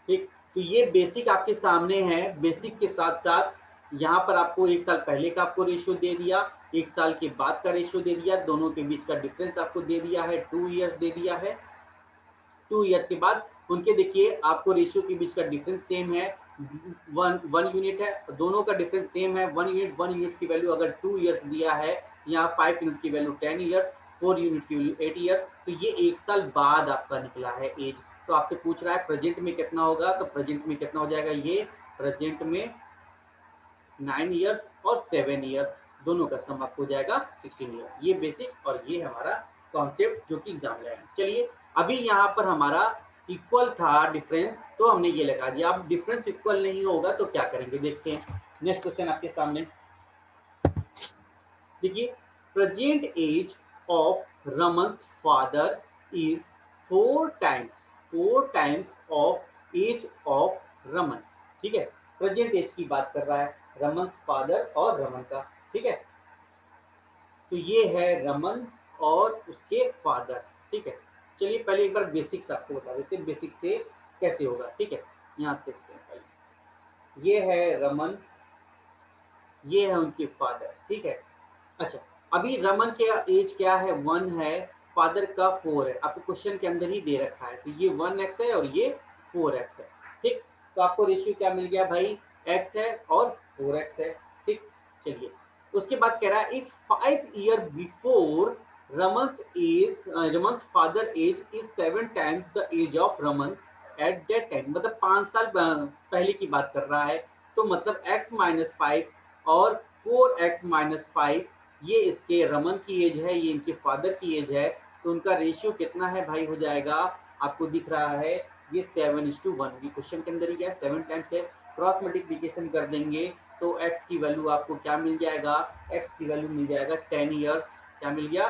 ठीक, तो ये बेसिक आपके सामने है। बेसिक के साथ साथ यहाँ पर आपको 1 साल पहले का आपको रेशियो दे दिया, 1 साल के बाद का रेशियो दे दिया, दोनों के बीच का डिफरेंस आपको दे दिया है, 2 इयर्स दे दिया है। 2 ईयर्स के बाद उनके देखिए आपको रेशियो के बीच का डिफरेंस सेम है, वन यूनिट है, दोनों का डिफरेंस सेम है, 1 यूनिट की वैल्यू अगर 2 ईयर्स दिया है, यहाँ 5 यूनिट की वैल्यू 10 ईयर्स, 4 यूनिट की वैल्यू 8 ईयर्स, तो ये 1 साल बाद आपका निकला है एज। तो आपसे पूछ रहा है प्रेजेंट में कितना होगा, तो प्रेजेंट में कितना हो जाएगा, ये प्रेजेंट में 9 ईयर्स और 7 ईयर्स दोनों का सम आपको हो जाएगा 16 ईयर। ये बेसिक और ये हमारा कॉन्सेप्ट जो कि एग्जाम में है। चलिए अभी यहाँ पर हमारा इक्वल था डिफरेंस, तो हमने ये लगा दिया। अब डिफरेंस इक्वल नहीं होगा तो क्या करेंगे, देखते हैं। नेक्स्ट क्वेश्चन आपके सामने देखिए, present age of Raman's father is 4 times of age of Raman. ठीक है, प्रेजेंट एज की बात कर रहा है, रमन फादर और रमन का। ठीक है, तो ये है रमन और उसके फादर। ठीक है, चलिए पहले एक बार बेसिक्स आपको बता देते हैं, बेसिक से कैसे होगा। ठीक है, यहाँ से देखते हैं पहले। ये है रमन, ये है उनके फादर। ठीक है, अच्छा, अभी रमन के एज क्या है, 1 है, फादर का 4 है, आपको क्वेश्चन के अंदर ही दे रखा है। तो ये 1x है और ये 4x है। ठीक, तो आपको रेशियो क्या मिल गया भाई, x है और 4x है। ठीक, चलिए उसके बाद कह रहा है if 5 year before Raman's father age is 7 times the age of Raman at that time, मतलब 5 साल पहले की बात कर रहा है। तो मतलब x माइनस 5 और 4x माइनस 5, ये इसके रमन की एज है, ये इनके फादर की एज है। तो उनका रेशियो कितना है भाई, हो जाएगा आपको दिख रहा है ये 7:1। ये क्वेश्चन के अंदर ही क्या है, 7 टाइम्स है। क्रॉस मल्टीप्लीकेशन कर देंगे तो x की वैल्यू आपको क्या मिल जाएगा, x की वैल्यू मिल जाएगा 10 ईयर्स। क्या मिल गया,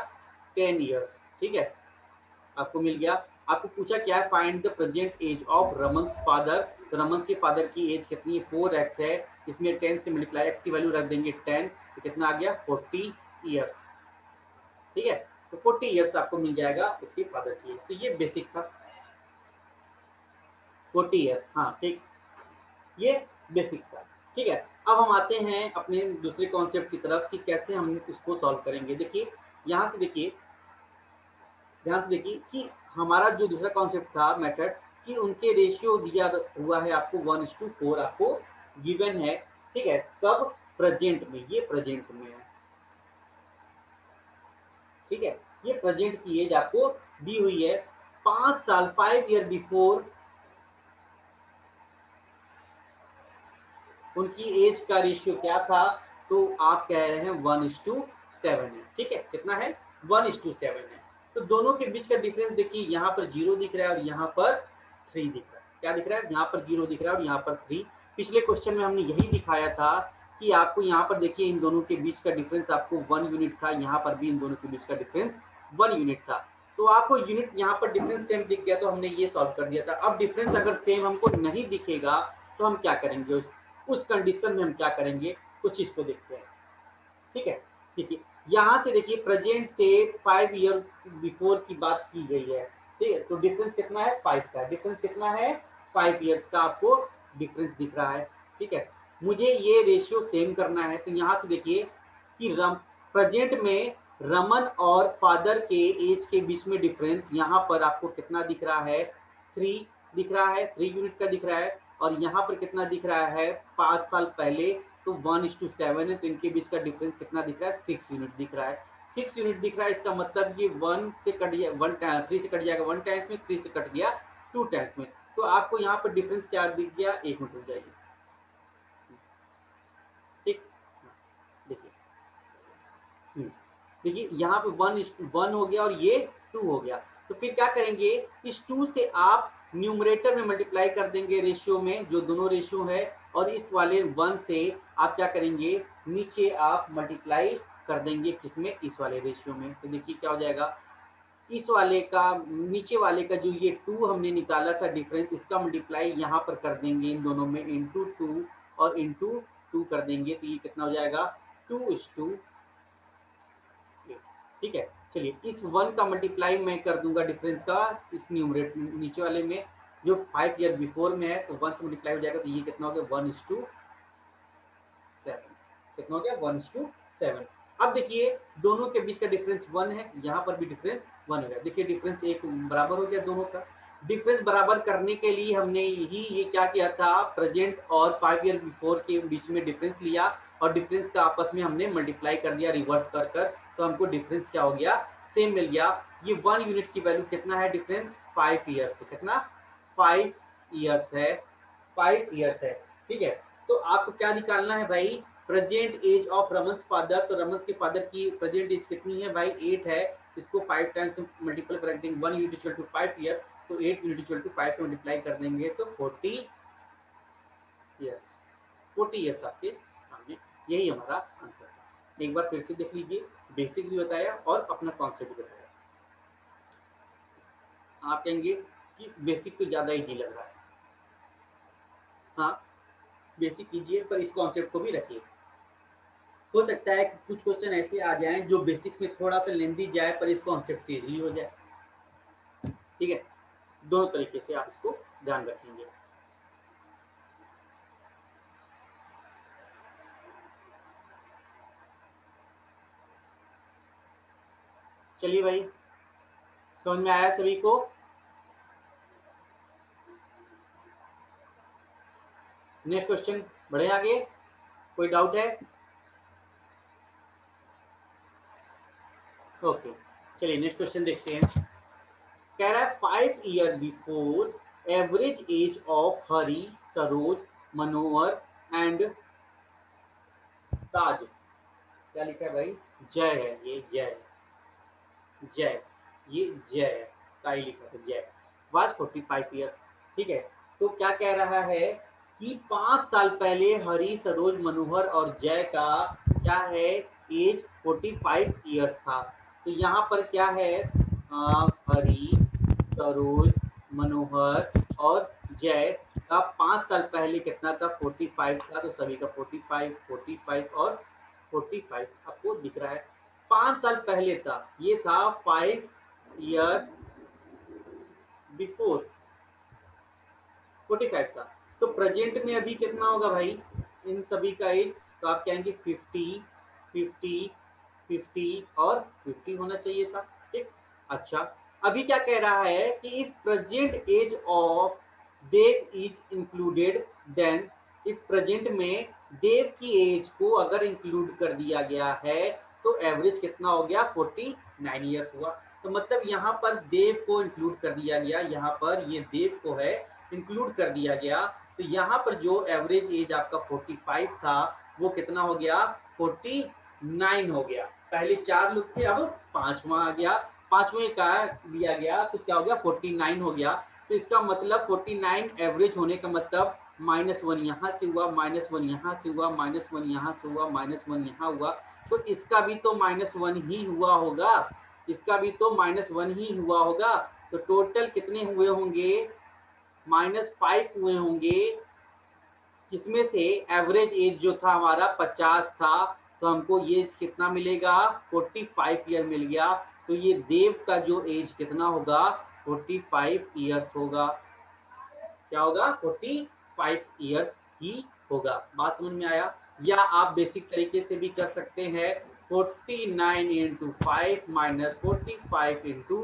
10 ईयर्स। ठीक है, आपको मिल गया। आपको पूछा क्या है, find the present age of Raman's father. तो रमन्स के फादर की एज कितनी है, 4x है, इसमें 10 से मल्टीप्लाई, x की वैल्यू रख देंगे 10, तो कितना आ गया 40 ईयर्स। ठीक है, तो 40 ईयर्स आपको मिल जाएगा उसके फादर की एज। तो ये बेसिक था, 40 ईयर्स। हाँ ठीक, ये बेसिक्स था। ठीक है, अब हम आते हैं अपने दूसरे कॉन्सेप्ट की तरफ कि कैसे हम इसको सॉल्व करेंगे। देखिए यहाँ से देखिए, ध्यान से देखिए कि हमारा जो दूसरा कॉन्सेप्ट था मेथड, कि उनके रेशियो दिया हुआ है आपको 1:4 आपको गिवन है। ठीक है, कब, प्रेजेंट में, ये प्रेजेंट में है। ठीक है, ये प्रेजेंट की एज आपको दी हुई है। 5 साल, 5 ईयर बिफोर उनकी एज का रेशियो क्या था, तो आप कह रहे हैं 1:7 है। ठीक है, कितना है, 1:7 है। तो दोनों के बीच का डिफरेंस देखिए, यहाँ पर 0 दिख रहा है और यहाँ पर 3 दिख रहा है। क्या दिख रहा है, यहाँ पर 0 दिख रहा है और यहाँ पर 3। पिछले क्वेश्चन में हमने यही दिखाया था कि आपको यहाँ पर देखिए इन दोनों के बीच का डिफरेंस आपको 1 यूनिट था, यहाँ पर भी इन दोनों के बीच का डिफरेंस 1 यूनिट था। तो आपको यूनिट यहाँ पर डिफरेंस सेम दिख गया, तो हमने ये सॉल्व कर दिया था। अब डिफरेंस अगर सेम हमको नहीं दिखेगा तो हम क्या करेंगे, उस कंडीशन में हम क्या करेंगे, उस चीज को देखते हैं। ठीक है, देखिए यहाँ से देखिए प्रेजेंट से 5 ईयर बिफोर की बात की गई है। ठीक है, तो डिफरेंस कितना है, 5 का। डिफरेंस कितना है, 5 ईयर्स का आपको डिफरेंस दिख रहा है। ठीक है, मुझे ये रेशियो सेम करना है। तो यहाँ से देखिए कि प्रेजेंट में रमन और फादर के एज के बीच में डिफरेंस यहाँ पर आपको कितना दिख रहा है, 3 दिख रहा है, 3 यूनिट का दिख रहा है। और यहाँ पर कितना दिख रहा है, 5 साल पहले, तो 1:7 है। तो इनके बीच का डिफरेंस कितना दिख रहा है, 6 यूनिट दिख रहा है। 6 यूनिट दिख रहा है, इसका मतलब ये 1 से कट गया, 3 से कट जाएगा 1 टाइम्स में, 3 से कट गया 2 टाइम्स में। तो आपको यहाँ पर डिफरेंस क्या दिख गया, 1 मिनट हो जाएगी। ठीक, देखिए देखिए यहाँ पे 1:1 हो गया और ये 2 हो गया। तो फिर क्या करेंगे, इस 2 से आप न्यूमरेटर में मल्टीप्लाई कर देंगे रेशियो में, जो दोनों रेशियो है, और इस वाले 1 से आप क्या करेंगे, नीचे आप मल्टीप्लाई कर देंगे किसमें, इस वाले रेशियो में। तो देखिए क्या हो जाएगा, इस वाले का, नीचे वाले का जो ये 2 हमने निकाला था डिफरेंस, इसका मल्टीप्लाई यहाँ पर कर देंगे इन दोनों में, इंटू 2 और इंटू 2 कर देंगे। तो ये कितना हो जाएगा, 2:2। ठीक है, चलिए इस 1 का मल्टीप्लाई मैं कर दूंगा डिफरेंस का इस न्यूमरेटर नीचे वाले में, जो 5 ईयर बिफोर में है तो 1 से मल्टीप्लाई हो जाएगा, तो ये कितना हो गया 1:7, कितना हो गया 1:7। अब देखिए दोनों के बीच का डिफरेंस 1 है, यहाँ पर भी डिफरेंस 1 हो गया। देखिए डिफरेंस एक बराबर हो गया दोनों का। डिफरेंस बराबर करने के लिए हमने ये क्या किया था, प्रेजेंट और 5 ईयर बिफोर के बीच में डिफरेंस लिया और डिफरेंस का आपस में हमने मल्टीप्लाई कर दिया रिवर्स कर कर, तो हमको डिफरेंस क्या हो गया, सेम मिल गया। ये 1 यूनिट की वैल्यू कितना है डिफरेंस, 5 ईयर्स है। कितना, 5 ईयर्स है, 5 ईयर्स है। ठीक है, तो आपको क्या निकालना है भाई, present age of Raman's father. तो रमन्स के फादर की प्रेजेंट एज कितनी है भाई, 8 है। इसको 5 टाइम्स मल्टीपल कर देंगे, 1 यूनिट इक्वल टू 5 ईयर, तो 8 यूनिट इक्वल टू 5 से मल्टीप्लाई कर देंगे तो 40 ईयर्स, 40 ईयर्स आपके सामने। यही हमारा आंसर था। एक बार फिर से देख लीजिए, बेसिक भी बताया और अपना कॉन्सेप्ट भी बताया। आप कहेंगे कि बेसिक तो ज़्यादा इजी लग रहा है, हाँ बेसिक कीजिए पर इस कॉन्सेप्ट को भी रखिए। हो सकता है कि कुछ क्वेश्चन ऐसे आ जाएं जो बेसिक में थोड़ा सा लेंदी जाए पर इस कॉन्सेप्ट से इजीली हो जाए। ठीक है, दोनों तरीके से आप इसको ध्यान रखेंगे। चलिए भाई, समझ में आया सभी को? नेक्स्ट क्वेश्चन बढ़े आगे, कोई डाउट है? ओके, चलिए नेक्स्ट क्वेश्चन देखते हैं। कह रहा है 5 year before average age of Hari, Saroj, Manohar and Taj, क्या लिखा है भाई, जय है, ये जय, जय, ये जय है, ताई लिखा था जय, वाज 45 ईयर्स। ठीक है, तो क्या कह रहा है कि 5 साल पहले हरी, सरोज, मनोहर और जय का क्या है, एज 45 ईयर्स था। तो यहाँ पर क्या है, हरी, सरोज, मनोहर और जय का 5 साल पहले कितना था, 45 था। तो सभी का 45, 45 और 45 आपको दिख रहा है। 5 साल पहले था, ये था 5 ईयर बिफोर 45 था। तो प्रेजेंट में अभी कितना होगा भाई इन सभी का एज, तो आप कहेंगे 50, 50, 50 और 50 होना चाहिए था। ठीक, अच्छा अभी क्या कह रहा है कि if present age of Dev is included, then if present में देव की एज को अगर इंक्लूड कर दिया गया है तो एवरेज कितना हो गया, 49 ईयर्स हुआ। तो मतलब यहाँ पर देव को इंक्लूड कर दिया गया, यहाँ पर ये देव को है इंक्लूड कर दिया गया, तो यहाँ पर जो एवरेज एज आपका 45 था वो कितना हो गया, 49 हो गया। पहले 4 लोग थे, अब 5वां आ गया, 5वें का लिया गया तो क्या हो गया, 49 हो गया। तो इसका मतलब 49 एवरेज होने का मतलब -1 यहाँ से हुआ, -1 यहाँ से हुआ, -1 यहाँ से हुआ, -1 यहाँ हुआ, तो इसका भी तो -1 ही हुआ होगा, इसका भी तो -1 ही हुआ होगा। तो टोटल कितने हुए होंगे, -5 हुए होंगे। इसमें से एवरेज एज जो था हमारा 50 था, तो हमको ये कितना मिलेगा, 45 ईयर मिल गया। तो ये देव का जो एज कितना होगा, 45 ईयर्स होगा। क्या होगा, 45 ईयर्स ही होगा। बात समझ में आया? या आप बेसिक तरीके से भी कर सकते हैं, 49 इंटू 5 माइनस 45 इंटू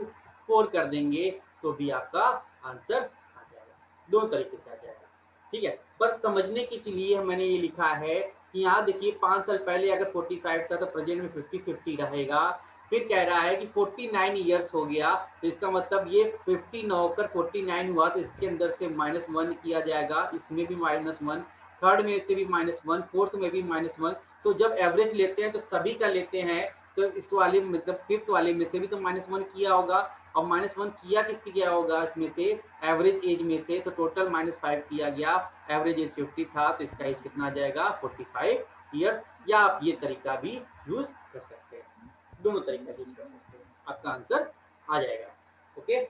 4 कर देंगे तो भी आपका आंसर आ जाएगा। दो तरीके से आ जाएगा। ठीक है, पर समझने के लिए मैंने ये लिखा है कि यहाँ देखिए 5 साल पहले अगर 45 था तो प्रेजेंट में 50-50 रहेगा। फिर कह रहा है कि 49 ईयर्स हो गया, तो इसका मतलब ये 50 न होकर 49 हुआ, तो इसके अंदर से -1 किया जाएगा, इसमें भी -1, थर्ड में से भी -1, फोर्थ में भी -1। तो जब एवरेज लेते हैं तो सभी का लेते हैं, तो इस वाले मतलब फिफ्थ वाले में से भी तो -1 किया होगा, और -1 किया किसकी गया होगा, इसमें से एवरेज एज में से, तो टोटल -5 किया गया, एवरेज एज 50 था, तो इसका एज कितना आ जाएगा, 45 ईयर्स। या आप ये तरीका भी यूज कर सकते हैं, दोनों तरीका यूज कर सकते हैं, आपका आंसर आ जाएगा। ओके,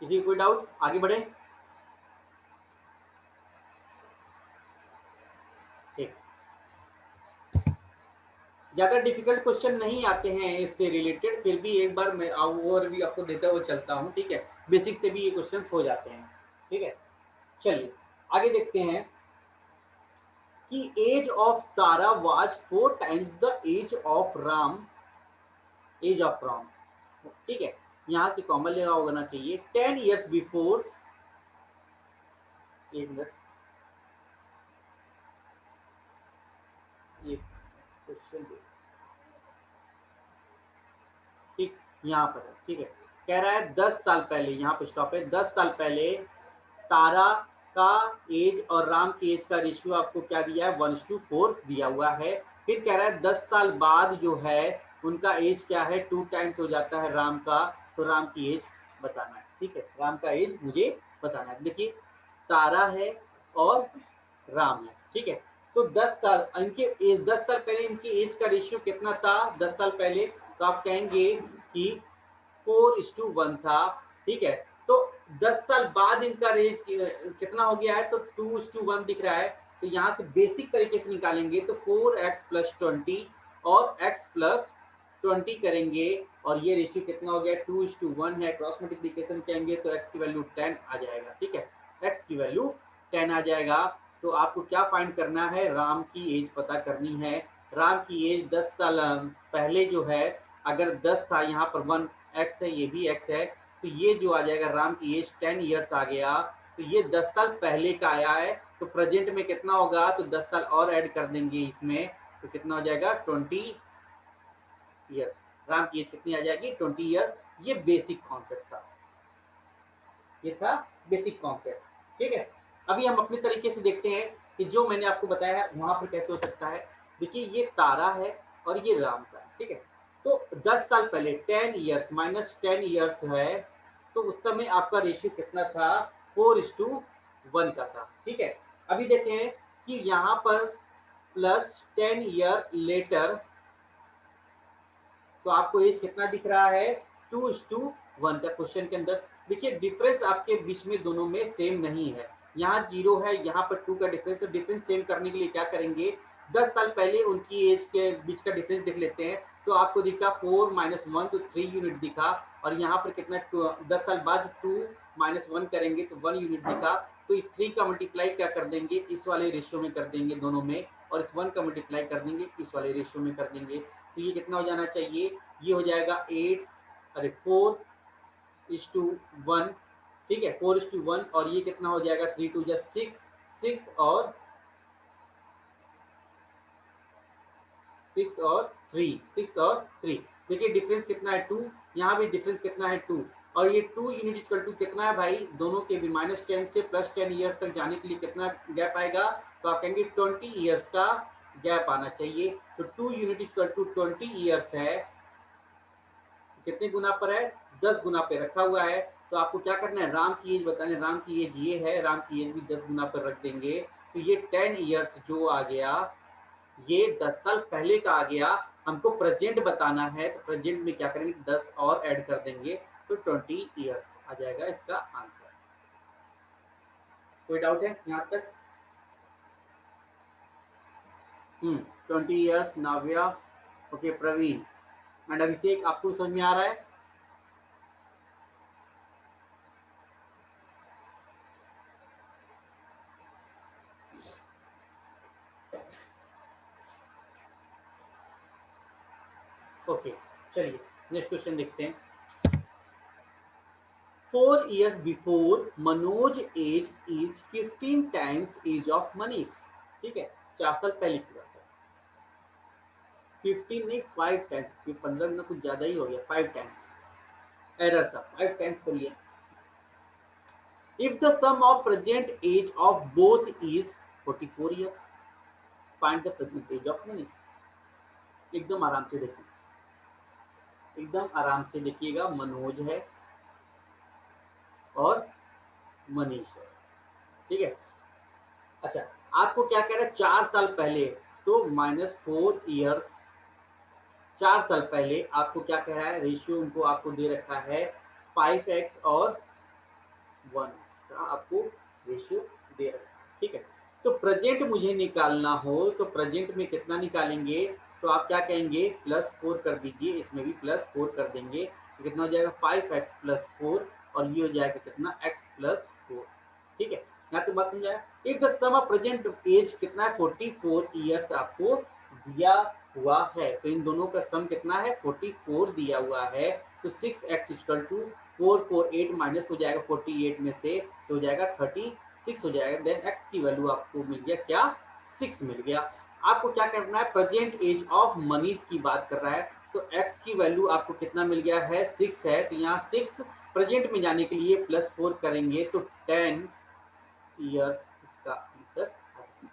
किसी कोई डाउट, आगे बढ़े? ठीक, ज्यादा डिफिकल्ट क्वेश्चन नहीं आते हैं इससे रिलेटेड, फिर भी एक बार मैं और भी आपको देता हुआ चलता हूँ, ठीक है। बेसिक से भी ये क्वेश्चन हो जाते हैं, ठीक है। चलिए आगे देखते हैं कि age of Tara was 4 times the age of Ram, age of Ram, ठीक है। यहां से कॉमन लगा होना चाहिए 10 years बिफोर, एक मिनट, ये क्वेश्चन ठीक यहाँ पर है, ठीक है। कह रहा है 10 साल पहले, यहाँ पे स्टॉप है, 10 साल पहले तारा का एज और राम की एज का रेशियो आपको क्या दिया है, 1:4 दिया हुआ है। फिर कह रहा है 10 साल बाद जो है उनका एज क्या है, 2 टाइम्स हो जाता है राम का, तो राम की एज बताना है, ठीक है। राम का एज मुझे बताना है। देखिए तारा है और राम है, ठीक है। तो 10 साल इनके एज, 10 साल पहले इनकी एज का रेशियो कितना था 10 साल पहले, तो आप कहेंगे कि 4:1 था, ठीक है। तो 10 साल बाद इनका रेस कितना हो गया है, तो 2:1 दिख रहा है। तो यहाँ से बेसिक तरीके से निकालेंगे तो 4x+20 और x+20 करेंगे, और ये रेशियो कितना हो गया 2:1 है। क्रॉस मल्टीप्लीकेशन करेंगे तो x की वैल्यू 10 आ जाएगा, ठीक है। x की वैल्यू 10 आ जाएगा। तो आपको क्या फाइंड करना है, राम की एज पता करनी है। राम की एज 10 साल पहले जो है, अगर 10 था, यहाँ पर 1 x है, ये भी x है, तो ये जो आ जाएगा राम की एज 10 years आ गया। तो ये 10 साल पहले का आया है, तो प्रेजेंट में कितना होगा, तो 10 साल और ऐड कर देंगे इसमें, तो कितना हो जाएगा 20 years। राम की एज कितनी आ जाएगी 20 years। ये बेसिक कॉन्सेप्ट था, ये था बेसिक कॉन्सेप्ट, ठीक है। अभी हम अपने तरीके से देखते हैं कि जो मैंने आपको बताया है वहां पर कैसे हो सकता है। देखिए ये तारा है और ये राम का, ठीक है। तो 10 साल पहले 10 years -10 years है, तो उस समय आपका रेशियो कितना था, 4:1 का था, ठीक है। अभी देखें कि यहाँ पर +10 year लेटर, तो आपको एज कितना दिख रहा है 2:1 का क्वेश्चन के अंदर। देखिए डिफरेंस आपके बीच में दोनों में सेम नहीं है, यहाँ 0 है, यहाँ पर 2 का डिफरेंस है। डिफरेंस सेम करने के लिए क्या करेंगे, 10 साल पहले उनकी एज के बीच का डिफरेंस देख लेते हैं। तो आपको दिखा 4 - 1, तो 3 यूनिट दिखा, और यहाँ पर कितना 10 साल बाद 2 - 1 करेंगे तो 1 यूनिट दिखा। तो इस 3 का मल्टीप्लाई क्या कर देंगे, इस वाले रेशियो में कर देंगे दोनों में, और इस 1 का मल्टीप्लाई कर देंगे इस वाले रेशियो में कर देंगे। तो ये कितना हो जाना चाहिए, ये हो जाएगा 8, अरे 4:1, ठीक है, 4:1। और ये कितना हो जाएगा 3 2 6, 6 और 6 और 3। देखिए डिफरेंस कितना है 2, यहाँ भी डिफरेंस कितना है 2, और ये 2 यूनिट इक्वल टू कितना है भाई, दोनों के भी -10 से +10 ईयर तक जाने के लिए कितना गैप आएगा, तो आप कहेंगे 20 ईयर्स का गैप आना चाहिए। तो 2 यूनिट इक्वल टू 20 ईयर्स है, कितने गुना पर है, 10 गुना पे रखा हुआ है। तो आपको क्या करना है, राम की एज बताना है। राम की एज ये है, राम की एज भी 10 गुना पर रख देंगे, तो ये 10 ईयर्स जो आ गया, ये 10 साल पहले का आ गया। हमको प्रेजेंट बताना है, तो प्रेजेंट में क्या करेंगे 10 और ऐड कर देंगे, तो 20 ईयर्स आ जाएगा इसका आंसर। कोई डाउट है यहाँ तक? 20 years Navya, okay Praveen and Abhishek, आपको समझ में आ रहा है? ओके चलिए नेक्स्ट क्वेश्चन देखते हैं। 4 years before Manoj age is 15 times age of Manish, ठीक है। 4 साल पहले की बात है, 15 नहीं 5 टाइम्स, 15 में कुछ ज्यादा ही हो गया, 5 टाइम्स एरर था, 5 टाइम्स कर लिया। If the sum of present age of both is 44 years, find the present age of Manish. एकदम आराम से देखिए, एकदम आराम से देखिएगा, मनोज है और मनीष है, ठीक है। अच्छा आपको क्या कह रहा है 4 साल पहले, तो -4 ईयर्स, 4 साल पहले आपको क्या कह रहा है, रेशियो उनको आपको दे रखा है 5x और 1x का आपको रेशियो दे रखा है, ठीक है। तो प्रेजेंट मुझे निकालना हो, तो प्रेजेंट में कितना निकालेंगे, तो आप क्या कहेंगे, +4 कर दीजिए, इसमें भी +4 कर देंगे तो कितना हो जाएगा 5x + 4 और ये हो जाएगा कितना x + 4। ठीक है, यहाँ तक बात समझाया। If the sum of present age कितना है 44 ईयर्स आपको दिया हुआ है, तो इन दोनों का सम कितना है 44 दिया हुआ है, तो 6x = 448 माइनस हो जाएगा 48 में से तो हो जाएगा 36 हो जाएगा। देन x की वैल्यू आपको मिल गया क्या, 6 मिल गया। आपको क्या करना है, प्रेजेंट एज ऑफ मनीष की बात कर रहा है, तो x की वैल्यू आपको कितना मिल गया है 6 है, तो यहाँ 6 प्रेजेंट में जाने के लिए +4 करेंगे तो 10 ईयर्स इसका आंसर है।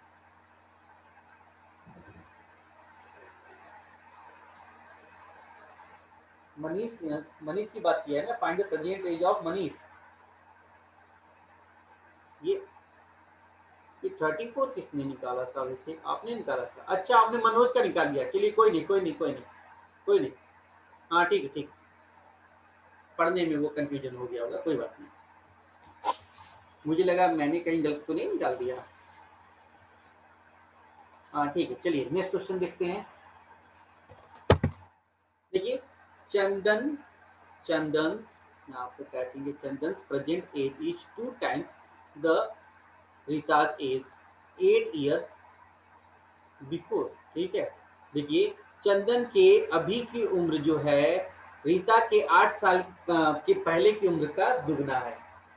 मनीष मनीष की बात किया है ना, find the present age of Manish. ये 34 किसने निकाला था, वैसे आपने निकाला था, अच्छा आपने मनोज का निकाल दिया, चलिए कोई नहीं कोई नहीं कोई नहीं कोई नहीं, हाँ ठीक है ठीक, पढ़ने में वो कंफ्यूजन हो गया होगा, कोई बात नहीं, मुझे लगा मैंने कहीं गलत तो नहीं निकाल दिया। हाँ ठीक है, चलिए नेक्स्ट क्वेश्चन देखते हैं। देखिए चंदन चंदन्स, आपको काटेंगे, Chandan's present age is 2 times the Rita's age 8 year before. ठीक है, देखिए चंदन के अभी की उम्र जो है रीता के 8 साल के पहले की उम्र का दुगना है।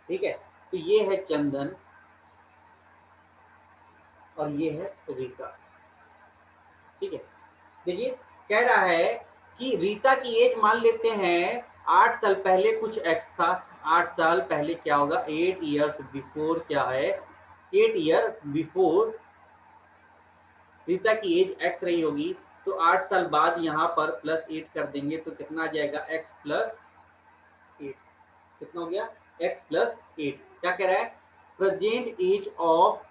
ठीक है, तो ये है चंदन और ये है रीता। ठीक है, देखिए कह रहा है कि रीता की एज मान लेते हैं 8 साल पहले कुछ एक्स था, 8 साल पहले क्या होगा 8 ईयर्स बिफोर, क्या है 8 ईयर बिफोर रीता की एज एक्स रही होगी, तो 8 साल बाद यहाँ पर +8 कर देंगे तो कितना आ जाएगा x + 8, कितना हो गया x + 8। क्या कह रहा है, present age of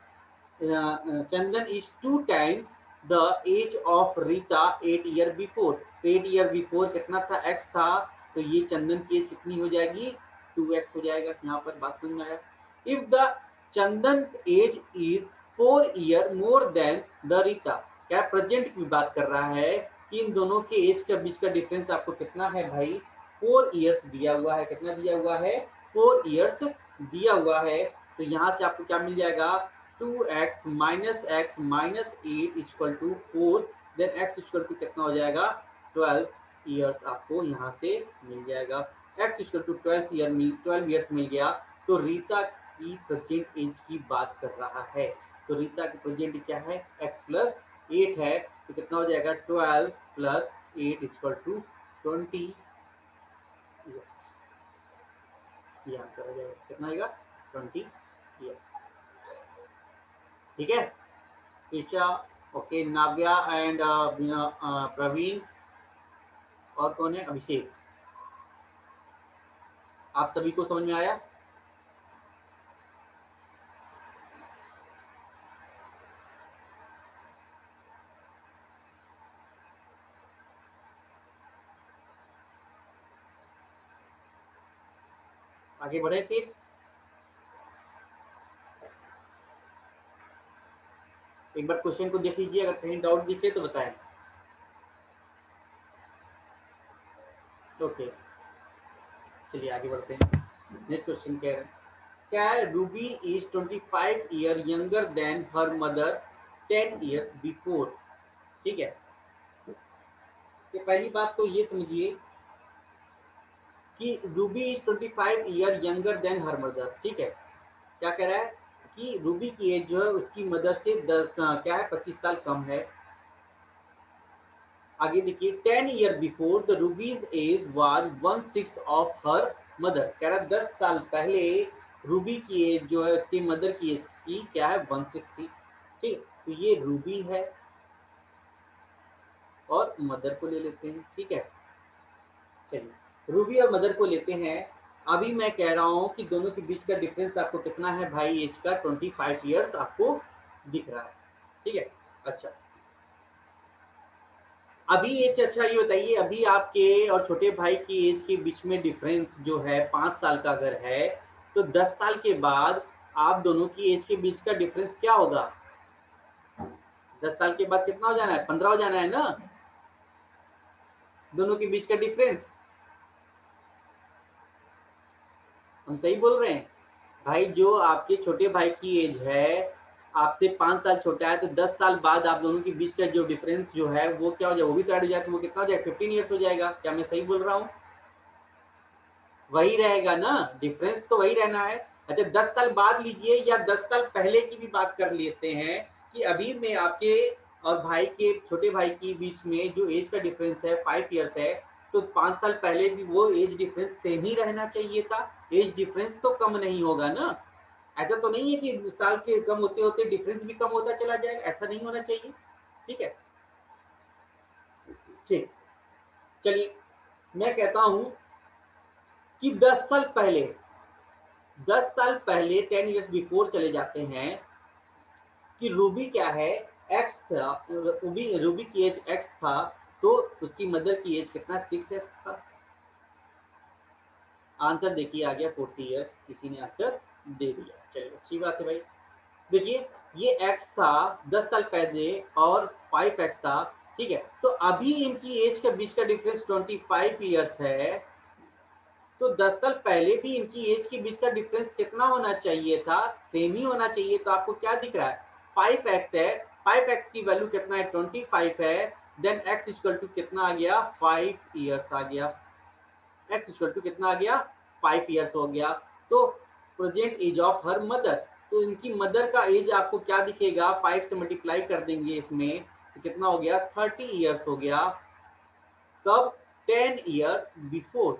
Chandan is 2 times the age of Rita 8 year बिफोर। तो 8 ईयर बिफोर कितना था x था, तो ये चंदन की एज कितनी हो जाएगी 2x हो जाएगा। यहाँ पर बात समझ में आया। If the Chandan age is 4 year more than the Rita, क्या प्रेजेंट की बात कर रहा है कि इन दोनों के एज के बीच का डिफरेंस आपको कितना है भाई 4 ईयर्स दिया हुआ है, कितना दिया हुआ है 4 ईयर्स दिया हुआ है। तो यहाँ से आपको क्या मिल जाएगा 2x - x - 8 = 4, देन x = कितना हो जाएगा 12 ईयर्स आपको यहाँ से मिल जाएगा। x = 12 ईयर्स मिल गया। तो रीता की प्रेजेंट एज की बात कर रहा है, तो रीता की प्रेजेंट क्या है x + 8 है, तो कितना हो जाएगा 12 + 8 = 20 ईयर्स। ये आंसर हो जाएगा, कितना आएगा 20 ईयर्स। ठीक है, ईशा, ओके, नाव्या एंड प्रवीण, और कौन है अभिषेक, आप सभी को समझ में आया। आगे बढ़े फिर, एक बार क्वेश्चन को देख लीजिए, अगर कहीं डाउट दिखे तो बताएं। ओके, चलिए आगे बढ़ते हैं। नेक्स्ट क्वेश्चन कह रहे हैं, क्या है Ruby is 25 year younger than her mother 10 years before. ठीक है, तो पहली बात तो ये समझिए कि Ruby is 25 year younger than her mother. ठीक है, क्या कह रहा है कि रूबी की एज जो है उसकी मदर से 10 क्या है 25 साल कम है। आगे देखिए 10 year before the Ruby's age was 1/6 of her mother. कह रहा है 10 साल पहले रूबी की एज जो है उसकी मदर की एज की क्या है 1/6 थी। ठीक, तो ये रूबी है और मदर को ले लेते हैं। ठीक है, चलिए रूबी और मदर को लेते हैं। अभी मैं कह रहा हूं कि दोनों के बीच का डिफरेंस आपको कितना है भाई एज का 25 ईयर्स आपको दिख रहा है। ठीक है, अच्छा अभी एज, अच्छा ये बताइए अभी आपके और छोटे भाई की एज के बीच में डिफरेंस जो है 5 साल का अगर है, तो 10 साल के बाद आप दोनों की एज के बीच का डिफरेंस क्या होगा, 10 साल के बाद कितना हो जाना है 15 हो जाना है ना। दोनों के बीच का डिफरेंस। हम सही बोल रहे हैं भाई? जो आपके छोटे भाई की एज है आपसे 5 साल छोटा है, तो 10 साल बाद आप दोनों के बीच का जो डिफरेंस जो है वो क्या हो जाए, वो भी तो ऐड हो जाए, तो वो कितना हो जाए, 15 ईयर्स हो जाएगा। क्या मैं सही बोल रहा हूँ? वही रहेगा ना, डिफरेंस तो वही रहना है। अच्छा 10 साल बाद लीजिए या 10 साल पहले की भी बात कर लेते हैं, कि अभी में आपके और भाई के, छोटे भाई के बीच में जो एज का डिफरेंस है 5 ईयर्स है, तो 5 साल पहले भी वो एज डिफरेंस सेम ही रहना चाहिए था। एज डिफरेंस तो कम नहीं होगा ना। ऐसा तो नहीं है कि साल के कम होते होते डिफरेंस भी कम होता चला जाएगा, ऐसा नहीं होना चाहिए। ठीक है, ठीक। चलिए मैं कहता हूं कि 10 साल पहले 10 ईयर्स बिफोर चले जाते हैं, कि रूबी क्या है, एक्स था। रूबी की एज एक्स था, तो उसकी मदर की एज कितना, 6 एक्स था। आंसर देखिए आ गया 40 ईयर्स, किसी ने आंसर दे दिया, चलिए अच्छी बात है भाई। देखिए ये एक्स था 10 साल पहले और 5 एक्स था, ठीक है। तो अभी इनकी एज के बीच का डिफरेंस 25 ईयर्स है, तो 10 साल पहले भी इनकी एज के बीच का डिफरेंस कितना होना चाहिए था, सेम ही होना चाहिए। तो आपको क्या दिख रहा है, 5x है, 5x की वैल्यू कितना है, 25 है, देन x इक्वल टू कितना आ गया, 5 ईयर्स आ गया। x इक्वल टू कितना आ गया, 5 ईयर्स हो गया। तो present age of her mother, तो इनकी मदर का एज आपको क्या दिखेगा, 5 से मल्टीप्लाई कर देंगे इसमें, तो कितना हो गया, 30 ईयर्स हो गया। कब, 10 ईयर बिफोर,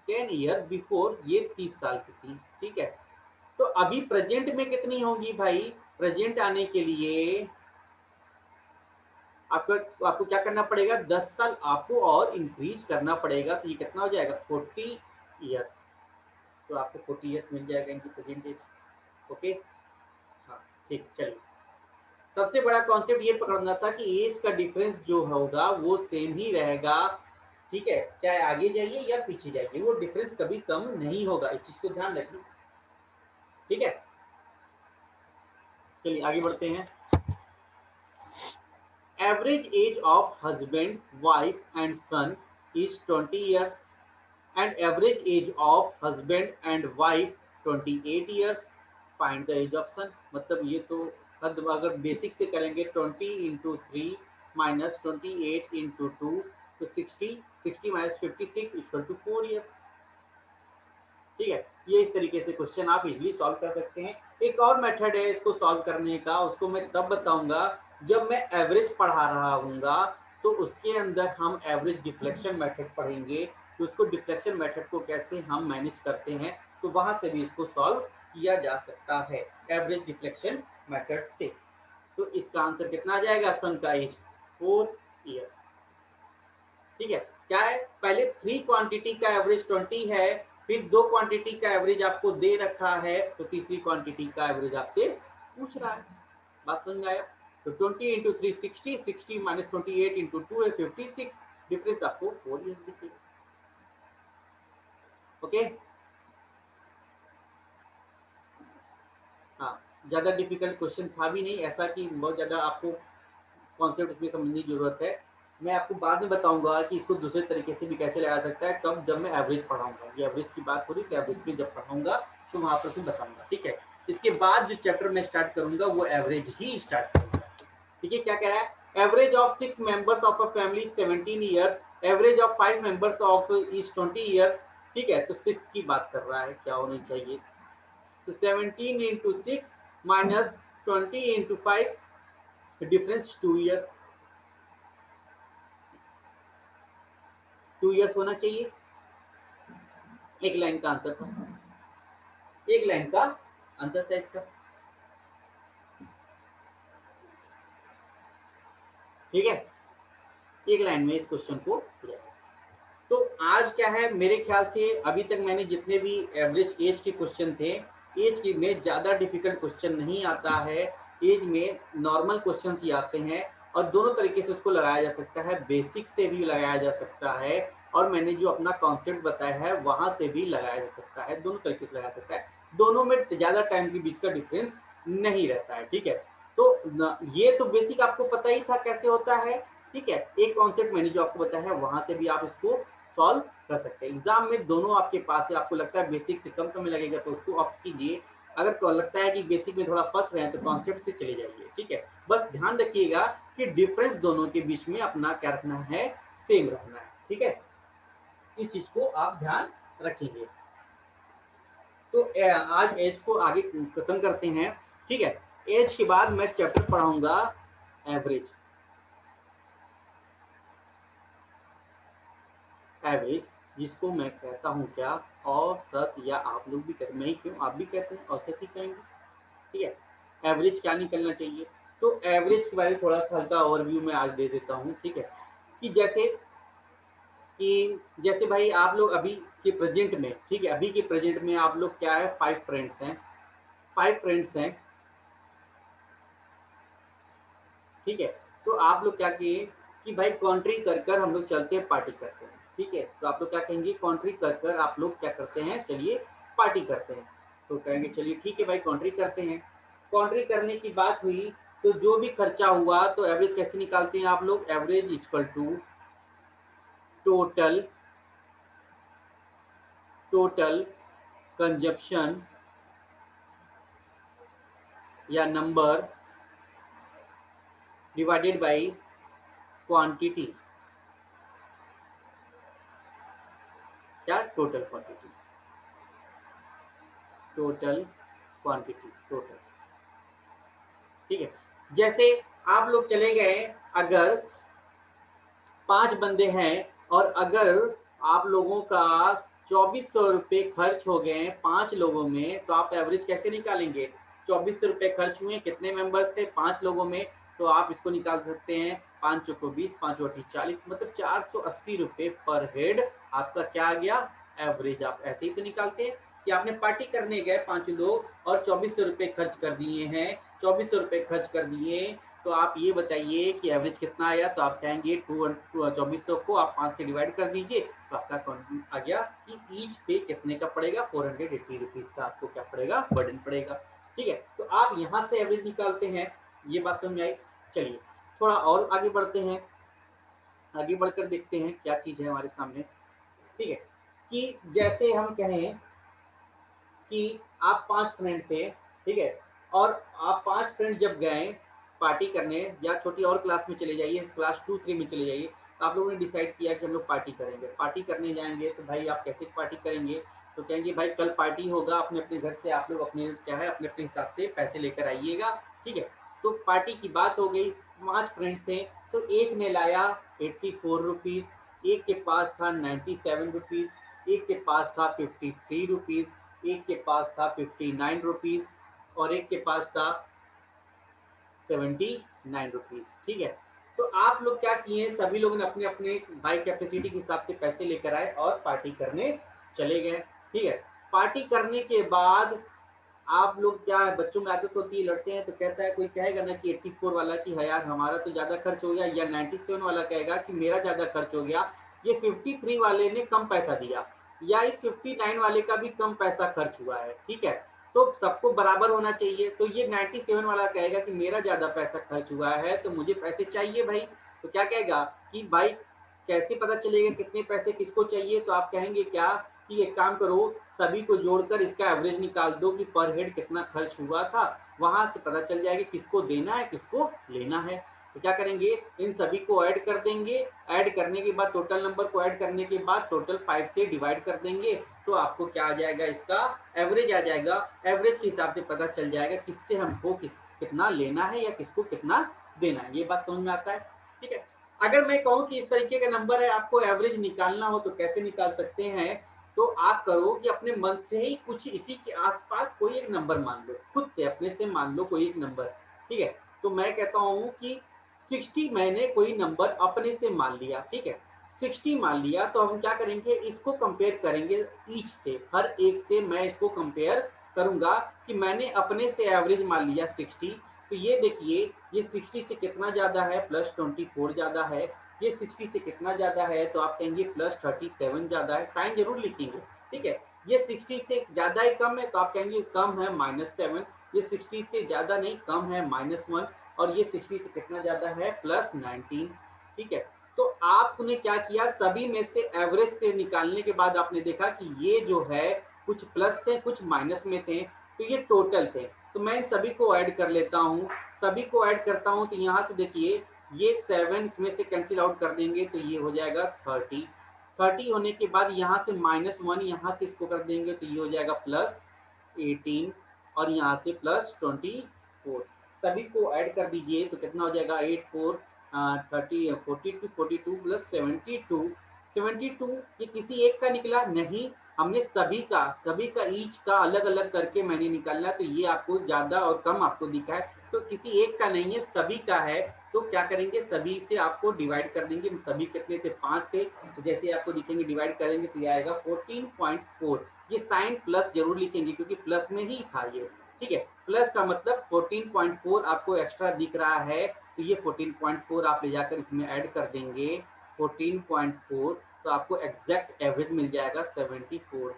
10 ईयर बिफोर ये 30 साल की थी, ठीक है। तो अभी प्रेजेंट में कितनी होगी भाई, प्रेजेंट आने के लिए आपको आपको क्या करना पड़ेगा, 10 साल आपको और इंक्रीज करना पड़ेगा, तो ये कितना हो जाएगा, 40 ईयर्स। तो आपको 40 ईयर्स मिल जाएगा इनकी प्रेजेंट एज। ओके, हाँ ठीक, चलिए। सबसे बड़ा कॉन्सेप्ट ये पकड़ना था कि एज का डिफरेंस जो होगा वो सेम ही रहेगा, ठीक है, चाहे आगे जाइए या पीछे जाइए, वो डिफरेंस कभी कम नहीं होगा, इस चीज को ध्यान रखिए, ठीक है। चलिए आगे बढ़ते हैं। Average age of husband, wife and son is 20 years, and average age of husband and wife 28 years. Find the age of son. मतलब ये तो अगर बेसिक से करेंगे, 20 × 3 माइनस 28 × 2, तो 60, 60 माइनस 56 इक्वल टू 4 ईयर्स, ठीक है। ये इस तरीके से क्वेश्चन आप इजीली सॉल्व कर सकते हैं। एक और मेथड है इसको सॉल्व करने का, उसको मैं तब बताऊंगा जब मैं एवरेज पढ़ा रहा हूँगा, तो उसके अंदर हम एवरेज डिफ्लेक्शन मेथड पढ़ेंगे, तो उसको डिफ्लेक्शन मेथड को कैसे हम मैनेज करते हैं, तो वहां से भी इसको सॉल्व किया जा सकता है एवरेज डिफ्लेक्शन मेथड से। तो इसका आंसर कितना आ जाएगा, सन का एज 4 ईयर्स, ठीक है। क्या है, पहले 3 क्वांटिटी का एवरेज 20 है, फिर 2 क्वांटिटी का एवरेज आपको दे रखा है, तो तीसरी क्वांटिटी का एवरेज आपसे पूछ रहा है। बात समझ आया? तो 20 × 3 60, 60 माइनस 28 × 2 है 56, डिफरेंस आपको 4 ईयर्स दिखेगा। ओके, हाँ, ज्यादा डिफिकल्ट क्वेश्चन था भी नहीं, ऐसा कि बहुत ज्यादा आपको कॉन्सेप्ट इसमें समझने की जरूरत है। मैं आपको बाद में बताऊंगा कि इसको दूसरे तरीके से भी कैसे लगा सकता है, कब, जब मैं एवरेज पढ़ाऊंगा। ये एवरेज की बात हो रही, तो एवरेज पे जब पढ़ाऊंगा तो वहां पर बताऊंगा, ठीक है। इसके बाद जो चैप्टर मैं स्टार्ट करूंगा वो एवरेज ही स्टार्ट करूंगा, ठीक है। क्या कह रहा है, average of 6 members of a family 17 year, average of 5 members of is 20 years, ठीक है। तो 6 की बात कर रहा है, क्या होनी चाहिए, तो 17 × 6 माइनस 20 × 5, डिफरेंस 2 ईयर्स, 2 ईयर्स होना चाहिए। एक लाइन का आंसर था, एक लाइन का आंसर था इसका, ठीक है। एक लाइन में इस क्वेश्चन को किया। तो आज क्या है, मेरे ख्याल से अभी तक मैंने जितने भी एवरेज एज के क्वेश्चन थे, एज के में ज्यादा डिफिकल्ट क्वेश्चन नहीं आता है, एज में नॉर्मल क्वेश्चन ही आते हैं, और दोनों तरीके से उसको लगाया जा सकता है, बेसिक से भी लगाया जा सकता है, और मैंने जो अपना कॉन्सेप्ट बताया है वहां से भी लगाया जा सकता है, दोनों तरीके से लगाया सकता है। दोनों में ज्यादा टाइम के बीच का डिफरेंस नहीं रहता है, ठीक है। तो ये तो बेसिक आपको पता ही था कैसे होता है, ठीक है, एक कॉन्सेप्ट मैंने जो आपको बताया है वहां से भी आप इसको सॉल्व कर सकते हैं। एग्जाम में दोनों आपके पास है, आपको लगता है बेसिक से कम समय लगेगा तो उसको ऑप्ट कीजिए, अगर को लगता है कि बेसिक में थोड़ा फंस रहे हैं तो कॉन्सेप्ट से चले जाइए। ठीक है, बस ध्यान रखिएगा कि डिफरेंस दोनों के बीच में अपना क्या रखना है, सेम रखना है। ठीक है, इस चीज को आप ध्यान रखेंगे। तो आज एज को आगे खत्म करते हैं। ठीक है, एज के बाद मैं चैप्टर पढ़ाऊंगा एवरेज। एवरेज जिसको मैं कहता हूँ क्या, औसत, या आप लोग भी कहते, मैं ही क्यों, आप भी कहते हैं औसत ही कहेंगे। ठीक है, एवरेज क्या निकलना चाहिए। तो एवरेज के बारे में थोड़ा सा हल्का ओवरव्यू में आज दे देता हूँ। ठीक है, कि जैसे भाई आप लोग अभी के प्रेजेंट में, ठीक है, अभी के प्रेजेंट में आप लोग क्या है, 5 फ्रेंड्स हैं, 5 फ्रेंड्स हैं। ठीक है, तो आप लोग क्या किए कि भाई कॉन्ट्री कर कर हम लोग चलते हैं, पार्टी करते हैं। ठीक है, तो आप लोग क्या कहेंगे, कॉन्ट्री कर कर आप लोग क्या करते हैं, चलिए पार्टी करते हैं। तो कहेंगे चलिए ठीक है भाई कॉन्ट्री करते हैं। कॉन्ट्री करने की बात हुई तो जो भी खर्चा हुआ तो एवरेज कैसे निकालते हैं आप लोग, average equal to total total consumption या नंबर डिवाइडेड बाय क्वांटिटी। क्या, total quantity, total quantity, total. ठीक है, जैसे आप लोग चले गए, अगर 5 बंदे हैं और अगर आप लोगों का 2400 रुपये खर्च हो गए 5 लोगों में, तो आप एवरेज कैसे निकालेंगे। 2400 रुपये खर्च हुए, कितने मेंबर्स थे, 5 लोगों में, तो आप इसको निकाल सकते हैं 5 चौको 20, 5 चौटी 40, मतलब 480 रुपये पर हेड आपका क्या आ गया, एवरेज। आप ऐसे ही तो निकालते हैं कि आपने पार्टी करने गए 5 लोग और 2400 रुपये खर्च कर दिए हैं, 2400 रुपये खर्च कर दिए, तो आप ये बताइए कि एवरेज कितना आया। तो आप कहेंगे 2400 को आप 5 से डिवाइड कर दीजिए, तो आपका आ गया कि ईच पे कितने का पड़ेगा, 480 रुपीज का आपको क्या पड़ेगा, बर्डन पड़ेगा। ठीक है, तो आप यहाँ से एवरेज निकालते हैं। ये बात समझ आई। चलिए थोड़ा और आगे बढ़ते हैं, आगे बढ़कर देखते हैं क्या चीज है हमारे सामने। ठीक है, कि जैसे हम कहें कि आप 5 फ्रेंड थे। ठीक है, और आप 5 फ्रेंड जब गए पार्टी करने, या छोटी और क्लास में चले जाइए, क्लास 2-3 में चले जाइए, तो आप लोगों ने डिसाइड किया कि हम लोग पार्टी करेंगे। पार्टी करने जाएंगे तो भाई आप कैसे पार्टी करेंगे, तो कहेंगे भाई कल पार्टी होगा, अपने अपने घर से आप लोग अपने क्या है, अपने अपने हिसाब से पैसे लेकर आइएगा। ठीक है, तो पार्टी की बात हो गई, 5 फ्रेंड थे, तो एक ने लाया 84 रुपीज, एक के पास था 97 रुपीज, एक के पास था 53 रुपीज, एक के पास था 59 रुपीज, और एक के पास था 79 रुपीज। ठीक है, तो आप लोग क्या किए, सभी लोगों ने अपने अपने बाई कैपेसिटी के हिसाब से पैसे लेकर आए और पार्टी करने चले गए। ठीक है, पार्टी करने के बाद आप लोग क्या है, बच्चों में आदत होती है, लड़ते हैं तो कहता है, कोई कहेगा ना कि 84 वाला कि है यार हमारा तो ज्यादा खर्च हो गया, या 97 वाला कहेगा कि मेरा ज्यादा खर्च हो गया, ये 53 वाले ने कम पैसा दिया, या इस 59 वाले का भी कम पैसा खर्च हुआ है। ठीक है, तो सबको बराबर होना चाहिए, तो ये 97 वाला कहेगा कि मेरा ज्यादा पैसा खर्च हुआ है तो मुझे पैसे चाहिए भाई। तो क्या कहेगा कि भाई कैसे पता चलेगा कितने पैसे किसको चाहिए, तो आप कहेंगे क्या कि एक काम करो, सभी को जोड़कर इसका एवरेज निकाल दो कि पर हेड कितना खर्च हुआ था, वहां से पता चल जाएगा किसको देना है किसको लेना है। तो क्या करेंगे, इन सभी को ऐड कर देंगे, ऐड करने के बाद टोटल नंबर को ऐड करने के बाद टोटल 5 से डिवाइड कर देंगे, तो आपको क्या आ जाएगा, इसका एवरेज आ जाएगा। एवरेज के हिसाब से पता चल जाएगा किससे हमको कितना लेना है या किसको कितना देना है। ये बात समझ में आता है। ठीक है, अगर मैं कहूँ कि इस तरीके का नंबर है, आपको एवरेज निकालना हो तो कैसे निकाल सकते हैं, तो आप करो कि अपने मन से ही कुछ इसी के आसपास कोई एक नंबर मान लो, खुद से अपने से मान लो कोई एक नंबर। ठीक है, तो मैं कहता हूँ कि 60 मैंने कोई नंबर अपने से मान लिया। ठीक है, 60 मान लिया, तो हम क्या करेंगे, इसको कंपेयर करेंगे ईच से, हर एक से मैं इसको कंपेयर करूंगा कि मैंने अपने से एवरेज मान लिया 60, तो ये देखिए ये 60 से कितना ज्यादा है, +24 ज्यादा है, ये 60 से कितना ज्यादा है, तो आप कहेंगे +37 ज्यादा है, साइन जरूर लिखेंगे। ठीक है, ये 60 से ज्यादा ही कम है, तो आप कहेंगे कम है -7, ये 60 से ज्यादा नहीं, कम है -1, और ये 60 से कितना ज्यादा है, +19। ठीक है। तो आपने क्या किया, सभी में से एवरेज से निकालने के बाद आपने देखा कि ये जो है कुछ प्लस थे कुछ माइनस में थे, तो ये टोटल थे। तो मैं इन सभी को ऐड कर लेता हूँ, सभी को ऐड करता हूँ, तो यहाँ से देखिए ये 7 इसमें से कैंसिल आउट कर देंगे तो ये हो जाएगा 30। 30 होने के बाद यहाँ से -1 यहाँ से इसको कर देंगे तो ये हो जाएगा +18 और यहाँ से +24। सभी को ऐड कर दीजिए तो कितना हो जाएगा 8 4 30 42 42 प्लस 72। 72 ये किसी एक का निकला नहीं, हमने सभी का ईच का अलग अलग करके मैंने निकाला, तो ये आपको ज्यादा और कम आपको दिखा है, तो किसी एक का नहीं है सभी का है। तो क्या करेंगे, सभी से आपको डिवाइड कर देंगे। सभी कितने थे, 5 थे, तो जैसे आपको दिखेंगे डिवाइड करेंगे तो ये आएगा 14.4। ये साइन प्लस जरूर लिखेंगे क्योंकि प्लस में ही था ये, ठीक है। प्लस का मतलब 14.4 आपको एक्स्ट्रा दिख रहा है, तो ये 14.4 आप ले जाकर इसमें ऐड कर देंगे 14.4, तो आपको एग्जैक्ट एवरेज मिल जाएगा 74.